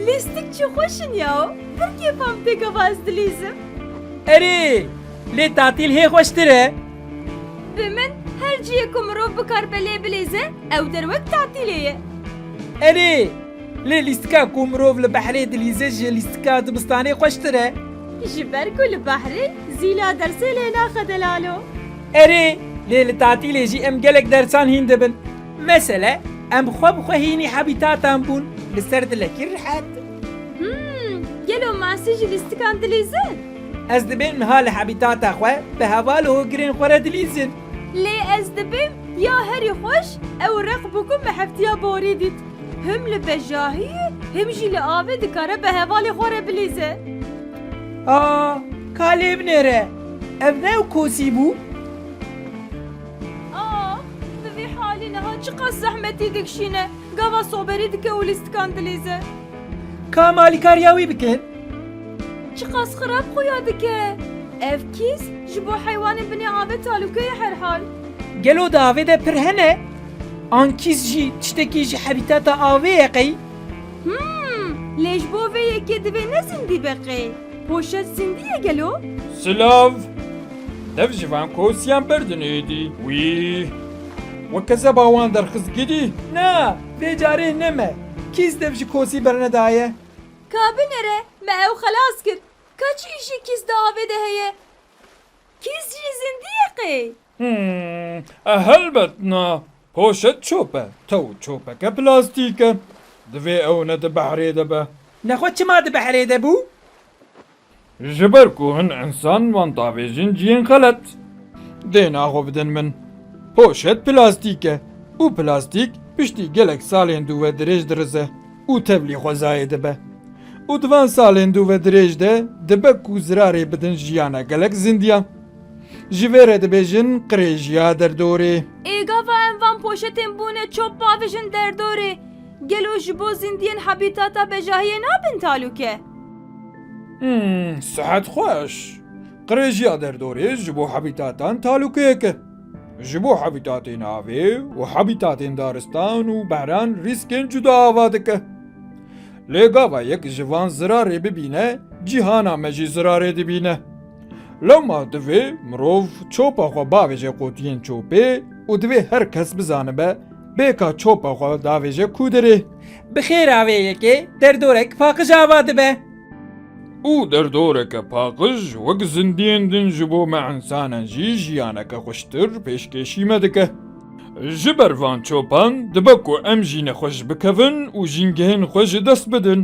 لیستک چی خوشن یاو پر کیفم تکا باز دلیزم اری لی تعطیل هی خوشتره به من هر جیه که مروف بکار بلی بلیزه او در وقت تعطیلیه اری لی لیستکا کومروف لبحری دلیزه جه لیستکا دبستانی خوشتره جبر کل بحری زیلا درسه لینا خدلالو اری لی تعطیل جی ام گلک درسان هین دبن مثلا ام خواب هینی حبیتاتم بون لسرد لکی رحت گلو ماسیج لیستکان دلیزه از دبین مهال حبیتاتا خواه به هوال هو گرین خوره دلیزن لی از دبیم یا هری خوش او رق بکن محفتیا بوریدید هم لبجاهی هم جی لآوه دکاره به هوال خوره بلیزه کالیب نره ابنه و کوسی بو بوی حالی نها چقدر زحمتی دکشینه گوا صوبری دکه و لیستکان دلیزه کامالی کاریاوی بکن چقدر خراب خویا دکه اف کیس جبو حیوان بنی آوه تالوکه هر حال گلو داوه ده پر هنه آن کیس جی چتکی جی حبیتاتا آوه یقی لیش بو وی یکی دوی نزندی بقی پوشت زندیه گلو سلاف دف جوان کوسیان بردن ایدی وی وکسا باوان درخص گیدی نا بیجاره نمه کیس دف جی کوسی برنه دایه کابی نره ما او خلاص کرد کچی ایشی کیس دا آوه ده هیه کیس جی زندیه قی هلبتنا پوشت چوبه تو چوبه که پلاستیکه دوی او ند بحری دبه نخواد چه ماده بحره ده بو؟ جبر کو هن انسان وان طاویجین جین خلط دینا خو بدن من پوشت پلاستیکه او پلاستیک پشتی گلک سالین دو و دریج درزه او تبلی خوزای دبه او دوان سالین دو و دریج ده دبه کو زراری بدن جیانا گلک زندیا جویره دبیجن قریجیا در دوری ایگا و انوان پوشتین بونه چوب باویجن در دوره گلو جبو زندین حبیتاتا بجاهی نابن تالوکه صحت خوش قریجیا در دوری جبو حبیتاتان تالوکه که جبو حبیتاتین آوی و حبیتاتین دارستان و بحران ریسکین جدا آواده که لیگا و یک جوان زراری ببینه جیهانا مجی زراری دبینه لما دوی مروف چوپا خو باویجه قوتین چوپه و دوی هر کس بزانه به بیکا چوپا خو داویجه کودره بخیر آوه یکی در دورک پاقش آواده به او در دوره که پاقش وک زندین دن جبو مع انسانا جی جیانه که خوشتر پیشکشی مدکه جبر وان چوپان دبکو ام جین خوش بکفن و جینگهن خوش دست بدن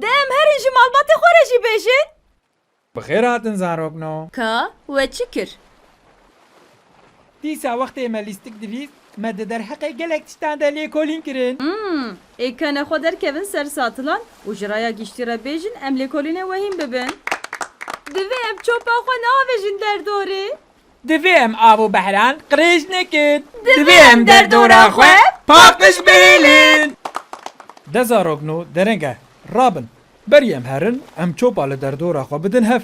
دم هر جمال باتی خورشی بیشن بخیر هاتن زاروگنو کا و چکر دیسا وقت اما لیستک دلیز مده در حق گلک تشتان ده لیکولین کرن ای کنه خود در کون سر ساتلان و جرایا گیشتی را بیجن ام لیکولین وحیم ببن دوی ام چوپا خو ناویجن در دوره دوی ام آبو بحران قریش نکن دوی ام در دورا خواه پاقش بیلین ده زاروگنو درنگه رابن بریم هرن ام چوپا لدر دورا خو بدن هف